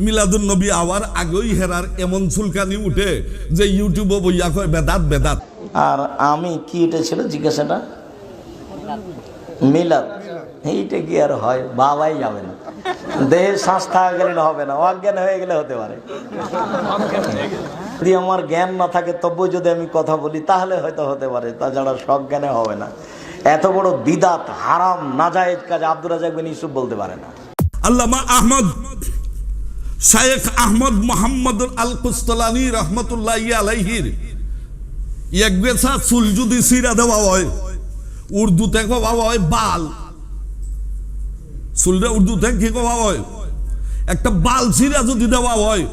মিলাদুন নবী আওয়ার আগেই হেরার এমন চুলকানি উঠে যে ইউটিউবে বইয়া কয় বেদাত বেদাত। আর আমি কি এটা ছিল জিজ্ঞাসাটা? মিলাদ। এইটা কি আর হয়? বাবাই যাবে না, দেহের শ্বাস থাকা গেলে হবে না, অজ্ঞান হয়ে গেলে হতে পারে। যদি আমার জ্ঞান না থাকে তবু যদি আমি কথা বলি তাহলে হয়তো হতে পারে, তাছাড়া সজ্ঞানে হবে না। এত বড় বিদাত হারাম নাজায়েজ কাজ আব্দুর রাজ্জাক বিন ইউসুফ বলতে পারে না। আল্লামা আহমদ শায়েখ আহমদ মোহাম্মদ আল কুস্তালানী রহমতুল্লাহি আলাইহির এক বেছা চুল যদি সিরা দেওয়া হয়, উর্দুতে কওয়া হয় বাল, চুলটা উর্দুতে কি কওয়া হয়? একটা বাল সিরা যদি দেওয়া হয়,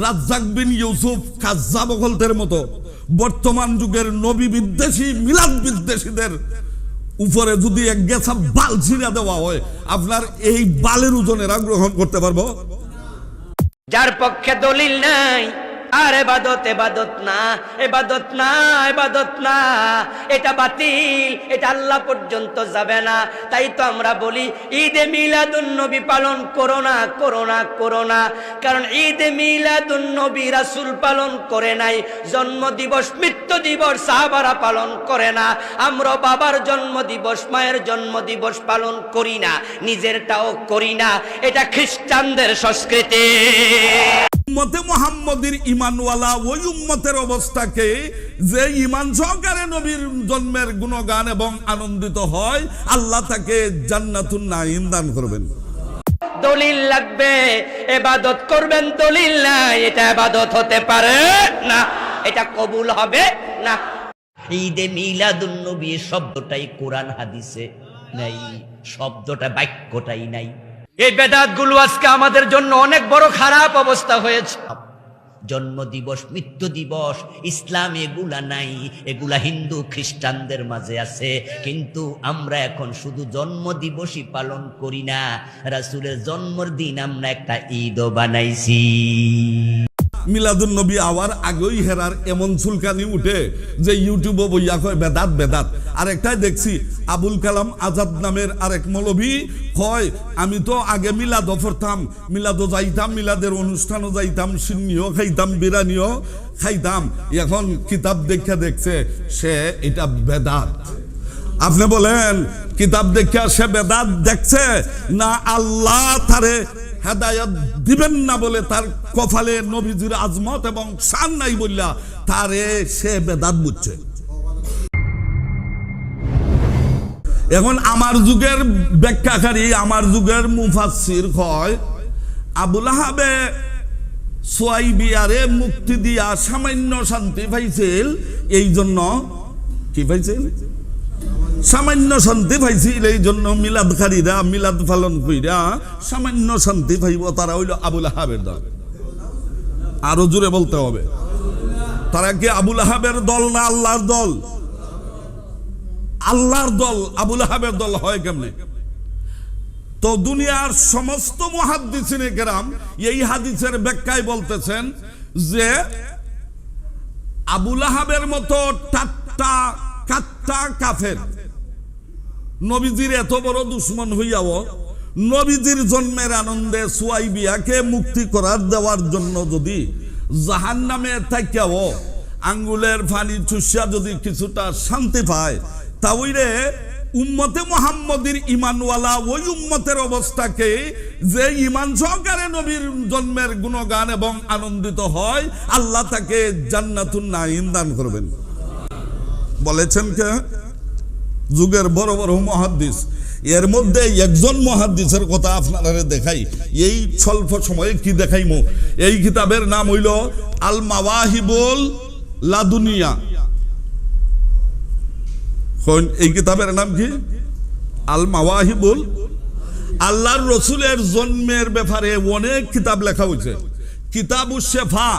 রাজ্জাক বিন ইউসুফ কাজ্জাব গলতের মতো বর্তমান যুগের নবী বিদ্বেষী মিলাদ বিদ্বেষীদের উপরে যদি এক গেছা বাল ছিঁড়া দেওয়া হয়, আপনার এই বালের ওজনেরা গ্রহণ করতে পারবো? যার পক্ষে দলিল নাই আর এবাদত এবাদত না, এবাদত না, এবাদত না, এটা বাতিল, এটা আল্লাহ পর্যন্ত যাবে না। তাই তো আমরা বলি ঈদে মিলাদুন নবী পালন করো না, করো না, করো না। কারণ ঈদে মিলাদুন নবী রাসূল পালন করে নাই, জন্ম দিবস মৃত্যু দিবস সাহাবারা পালন করে না। আমরা বাবার জন্ম দিবস মায়ের জন্ম দিবস পালন করি না, নিজেরটাও করি না। এটা খ্রিস্টানদের সংস্কৃতি। উম্মতে মুহাম্মদের ঈমানওয়ালা ওই উম্মতের অবস্থাকে যে ঈমান সহকারে নবীর জন্মের গুণগান এবং আনন্দিত হয়, আল্লাহ তাকে জান্নাতুন নাঈম দান করবেন। দলিল লাগবে, ইবাদত করবেন, দলিল নাই, এটা ইবাদত হতে পারে না, এটা কবুল হবে না। ঈদে মিলাদুন নবী শব্দটাই কোরআন হাদিসে নাই, শব্দটা বাক্যটাই নাই। এই বেদাতগুলো আজকে আমাদের জন্য অনেক বড় খারাপ অবস্থা হয়েছে। জন্ম দিবস মৃত্যু দিবস ইসলাম এগুলা নাই, এগুলা হিন্দু খ্রিস্টানদের মাঝে আছে। কিন্তু আমরা এখন শুধু জন্ম দিবসই পালন করি না, রাসূলের জন্মদিন আমরা একটা ঈদও বানাইছি। মিলাদুন নবী আওয়ার আগেই হেরার এমন চুলকানি উঠে যে ইউটিউবে বইয়া কয় বেদাত বেদাত। আর একটাই দেখছি আবুল কালাম আজাদ নামের আরেক মৌলভী কয় আমি তো আগে মিলাদও পড়তাম, মিলাদও যাইতাম, মিলাদের অনুষ্ঠানও যাইতাম, সিন্নিও খাইতাম, বিরানিও খাইতাম, এখন কিতাব দেখা দেখছে সে এটা বেদাত। আপনি বলেন কিতাব দেখা সে বেদাত দেখছে না আল্লাহ তারে হেদায়েত দিবেন না বলে তার কপালে নবীজির আজমত এবং শান নাই বললা তারে সে বেদাত বুঝছে? এখন আমার যুগের ব্যাখ্যাকারী, আমার যুগের মুফাসসির কয় আবুল আহাবে সুয়াইবিয়ারে মুক্তি দিয়া সামান্য শান্তি পাইছিল, এই জন্য কি পাইছিল? সামান্য শান্তি পাইছিল, এই জন্য মিলাদকারীরা মিলাদ পালন কইরা সামান্য শান্তি পাইব। তারা হইল আবুল আহাবের দল। আরো জোরে বলতে হবে, তারা কি আবুল আহাবের দল না আল্লাহর দল? আল্লাহর দল আবুল আহাবের দল হয় কেমনে? তো দুনিয়ার সমস্ত মুহাদ্দিসিনে কেরাম এই হাদিসের ব্যাখ্যায় বলতেছেন যে আবুল আহাবের মতো টাট্টা কাট্টা কাফের নবীজির এত বড় দুশ্মন হইয়াও নবীজির জন্মের আনন্দে সুয়াইবিয়াকে মুক্তি করার দেওয়ার জন্য যদি জাহান্নামে থাকিয়াও আঙ্গুলের পানি চুষিয়া যদি কিছুটা শান্তি পায়, তাহলে উম্মতে মুহাম্মদের ঈমানওয়ালা ওই উম্মতের অবস্থাকে যে ঈমান সহকারে নবীর জন্মের গুণগান এবং আনন্দিত হয়, আল্লাহ তাকে জান্নাতুন নাঈম দান করবেন। বলেছেন কে? যুগের বড় বড় মুহাদ্দিস। এর মধ্যে একজন মুহাদ্দিসের কথা আপনারা দেখাই, এই স্বল্প সময়ে কি দেখাইমু। এই কিতাবের নাম হইল আল মাওয়াহিবুল লাদুনিয়া। এই কিতাবের নাম কি? আল মাওয়াহিবুল। আল্লাহর রসুলের জন্মের ব্যাপারে অনেক কিতাব লেখা হয়েছে। কিতাবুশ শিফা,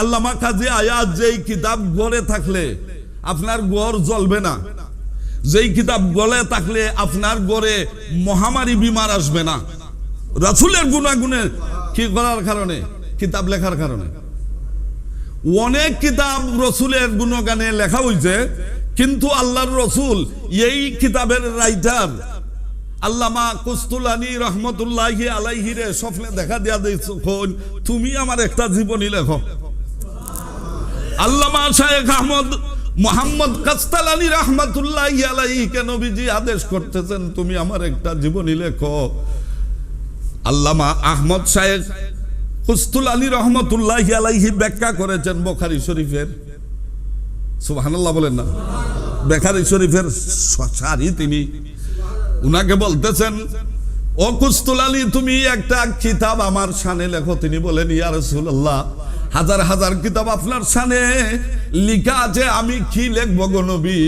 আল্লামা কাজী আয়াত যেই কিতাব গড়ে থাকলে আপনার গড় জ্বলবে না, যেই কিতাব গলে থাকলে আপনার গড়ে মহামারী বিমার আসবে না, রাসূলের গুণাগুণের কি করার কারণে, কিতাব লেখার কারণে। অনেক কিতাব রসুলের গুণগানে লেখা হয়েছে, কিন্তু আল্লাহর রসুল এই কিতাবের রাইটার আল্লামা কুস্তুলানী রহমতুল্লাহি আলাইহি রে স্বপ্নে দেখা দিয়া দিয়েছো, তুমি আমার একটা জীবনী লেখো। আল্লামা শায়েখ আহমদ মোহাম্মদ কাস্তালানী রহমতুল্লাহি আলাইহিকে নবীজি আদেশ করতেছেন, তুমি আমার একটা জীবনী লেখো। আল্লামা আহমদ শায়েখ কুস্তুলানী রহমতুল্লাহি আলাইহি ব্যাখ্যা করেছেন বুখারী শরীফের, সুবহানাল্লাহ বলেন না, বুখারী শরীফের সারি তিনি। উনাকে বলতেছেন, ও কুস্তুলানী তুমি একটা কিতাব আমার শানে লেখো। তিনি বলেন, ইয়া রাসূলুল্লাহ, হাজার হাজার কিতাব আপনার শানে লিখা আছে, আমি কি লিখবো গো নবী?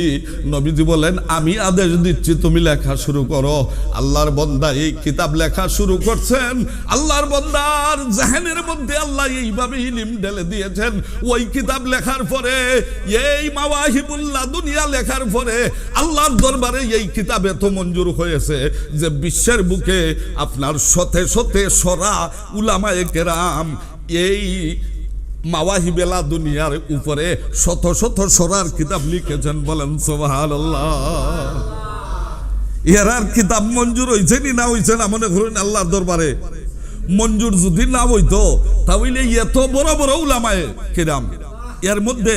নবীজি বলেন, আমি আদেশ দিচ্ছি তুমি লেখা শুরু করো। আল্লাহর বান্দা এই কিতাব লেখা শুরু করছেন। আল্লাহর বান্দার জেহেনের মধ্যে আল্লাহ এইভাবে ইলম ঢেলে দিয়েছেন। ওই কিতাব লেখার পরে, এই মাওয়াহিবুল্লাহ দুনিয়া লেখার পরে আল্লাহর দরবারে এই কিতাব এত মঞ্জুর হয়েছে যে বিশ্বের বুকে আপনার শতে শতে সরা উলামায়ে কেরাম এই মাওয়াহিবেলা দুনিয়ার উপরে শত শত সরার কিতাব লিখেছেন। বলেন সুবহানাল্লাহ। এরার কিতাব মঞ্জুর হইছে না হইছে না মনে করুন আল্লাহর দরবারে মঞ্জুর যদি না হইতো তাহলে এত বড় বড় উলামায়ে কেরাম, এর মধ্যে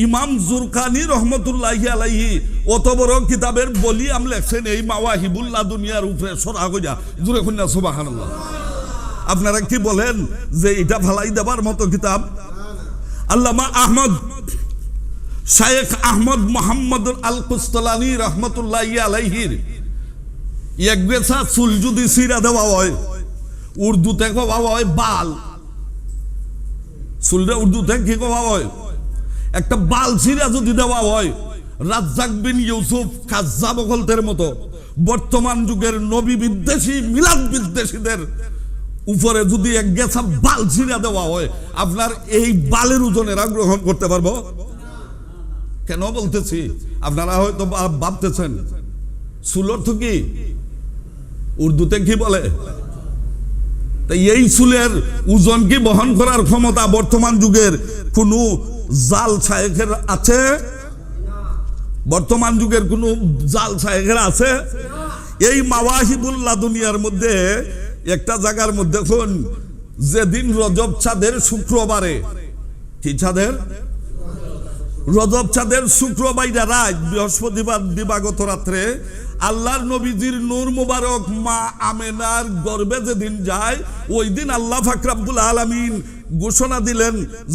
ইমাম জুরকানি রহমতুল্লাহি আলাইহি অত বড় কিতাবের বলি আম লেখছেন এই মাওয়াহিবুল্লাহ দুনিয়ার উপরে সরা কইরা, জুরে কইনা সুবহানাল্লাহ। আপনারা কি বলেন যে এটা ফালাই দেবার মতো কিতাব? আল্লামা আহমদ শায়েখ আহমদ মোহাম্মদ আল কুস্তালানী রহমতুল্লাহি আলাইহির এক বেছা চুল যদি সিরা দেওয়া হয়, উর্দুতে কওয়া হয় বাল, চুলটা উর্দুতে কি কওয়া হয়? একটা বাল সিরা যদি দেওয়া হয়, রাজ্জাক বিন ইউসুফ কাজ্জাব গল্পের মতো বর্তমান যুগের নবী বিদ্বেষী মিলাদ বিদ্বেষীদের উপরে যদি এক গেছা বাল ছিঁড়া দেওয়া হয়, আপনার এই বালের ওজনেরা গ্রহণ করতে পারবো? কেন বলতেছি, আপনারা হয়তো ভাবতেছেন চুল অর্থ কি, উর্দুতে কি বলে? তাই এই চুলের ওজন কি বহন করার ক্ষমতা বর্তমান যুগের কোন জাল শায়েখের আছে? বর্তমান যুগের কোন জাল শায়েখের আছে? এই মাওয়াহিবুল্লাহ দুনিয়ার মধ্যে একটা জায়গার মধ্যে দেখুন, যেদিন রজব চাঁদের শুক্রবারে, কি চাঁদের? রজব চাঁদের শুক্রবাইরা রাত, বৃহস্পতিবার দিবাগত রাত্রে আল্লাহর নবীজির নূর মুবারক মা আমেনার গর্ভে যেদিন যায়, ওই দিন আল্লাহ পাক রব্বুল আলামিন ঘোষণা দিলেন,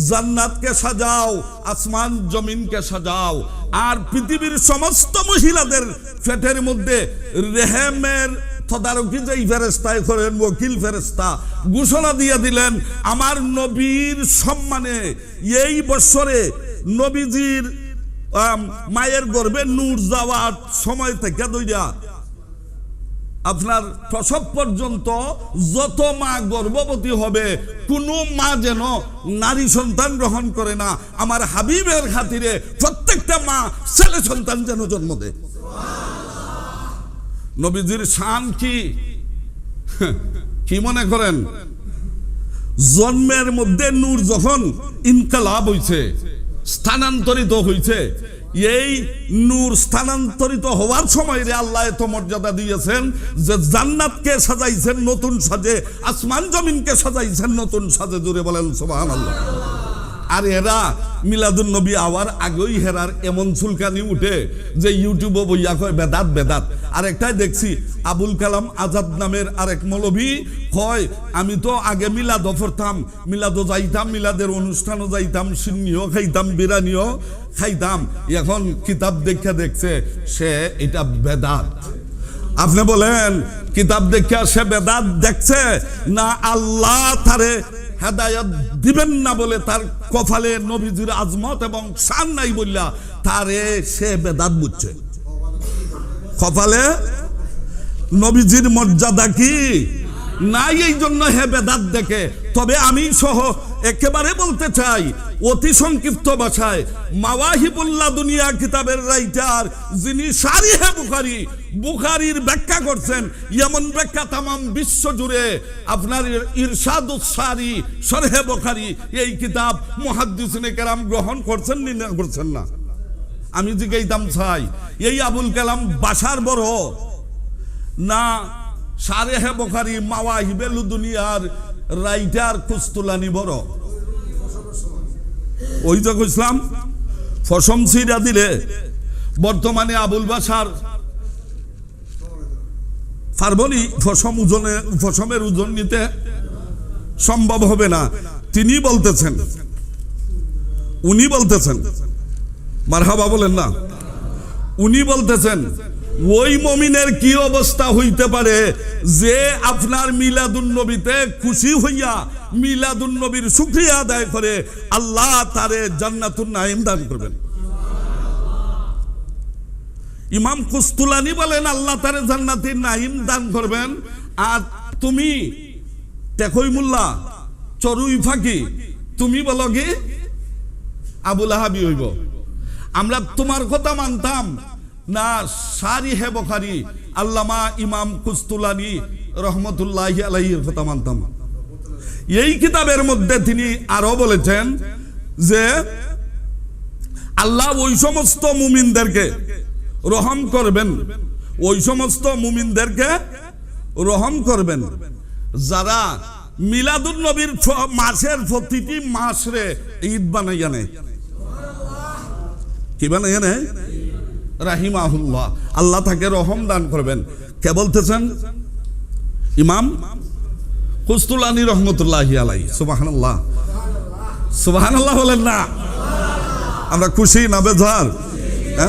জান্নাতকে সাজাও, আসমান জমিনকে সাজাও। আর পৃথিবীর সমস্ত মহিলাদের পেটের মধ্যে রেহেমের তদারকি যেই ফেরেশতায় করেন, ওকিল ফেরেশতা ঘোষণা দিয়ে দিলেন, আমার নবীর সম্মানে এই বছরে নবীজির মায়ের গর্ভে নূর যাওয়ার সময় থেকে দইরা আপনার প্রসব পর্যন্ত যত মা গর্ভবতী হবে, কোনো মা যেন নারী সন্তান গ্রহণ করে না। আমার হাবিবের খাতিরে প্রত্যেকটা মা ছেলে সন্তান যেন জন্ম দেয়। নবীজির শান কি মনে করেন? জন্মের মধ্যে নূর যখন ইনকালাব হইছে, স্থানান্তরিত হইছে, এই নূর স্থানান্তরিত হওয়ার সময় রে আল্লাহ এত মর্যাদা দিয়েছেন যে জান্নাতকে সাজাইছেন নতুন সাজে, আসমান জমিনকে সাজাইছেন নতুন সাজে। জুড়ে বলেন সুবহানাল্লাহ। আর এরা মিলাদুন নবী আওয়ার আগেই হেরার এমন চুলকানি উঠে যে ইউটিউবে বইয়া কয় বেদাত বেদাত। আর একটাই দেখছি, আবুল কালাম আজাদ নামের আরেক মৌলভী কয়, আমি তো আগে মিলাদও পড়তাম, মিলাদও যাইতাম, মিলাদের অনুষ্ঠানও যাইতাম, সিন্নিও খাইতাম, বিরানিও খাইতাম, এখন কিতাব দেখা দেখছে সে এটা বেদাত। আপনি বলেন কিতাব দেখা সে বেদাত দেখছে না আল্লাহ তারে হেদায়েত দিবেন না বলে তার কপালে নবীজির আজমত এবং শান নাই বললা তারে সে বেদাত বুঝছে? কপালে নবীজির মর্যাদা কি নাই, এই জন্য হে বেদাত দেখে। তবে আমি সহ একেবারে বলতে চাই অতি সংক্ষিপ্ত ভাষায়, মাওয়াহিবুল্লাহ দুনিয়া কিতাবের রাইটার যিনি শারিহে বুখারী, বুখারীর ব্যাখ্যা করছেন, এমন ব্যাখ্যা তামাম বিশ্ব জুড়ে আপনার ইরশাদুস সারি শরহে বুখারী এই কিতাব মুহাদ্দিসিনে কেরাম গ্রহণ করছেন না করছেন না? আমি জিজ্ঞাইতাম চাই, এই আবুল কালাম বাসার বড় না সারেহে বুখারী মাওয়াহিবে লুদুনিয়ার রাইটার কুস্তুলানি বড়? ওই যে কইছিলাম ফসম সিরা দিলে বর্তমানে আবুল বাশার পারবনি ফসমের ওজন নিতে সম্ভব হবে না। উনি বলতেছেন মারহাবা বলেন না, উনি বলতেছেন ওই মুমিনের কি অবস্থা হইতে পারে যে আপনার মিলাদুন নবীতে খুশি হইয়া মিলাদুন নবীর শুকরিয়া আদায় করে আল্লাহ তারে জান্নাতুন নাঈম দান করবেন। ইমাম কুস্তুলানি বলেন আল্লাহ তারে জান্নাতুন নাঈম দান করবেন, আর তুমি দেখই মোল্লা চরুই ফাঁকি তুমি বলো কি আবুল আহাবি হইব। আমরা তোমার কথা মানতাম না, সারিহে বুখারী আল্লামা ইমাম কুস্তুলানি রহমতুল্লাহি আলাইহির কথা মানতাম। এই কিতাবের মধ্যে তিনি আরো বলেছেন যে আল্লাহ ওই সমস্ত মুমিনদেরকে রহম করবেন, ওই সমস্ত মুমিনদেরকে রহম করবেন যারা মিলাদুন নবীর মাসের প্রতিটি মাসরে ঈদ বানাইয়া নেয়। কি বানাইয়া নেয়? রাহিমাহুল্লাহ, আল্লাহ তাকে রহম দান করবেন। কে বলতেছেন? ইমাম কুস্তুলানি রহমতুল্লাহি আলাইহি। সুবহানাল্লাহ, সুবহানাল্লাহ বলেন না? আমরা খুশি না বেজার?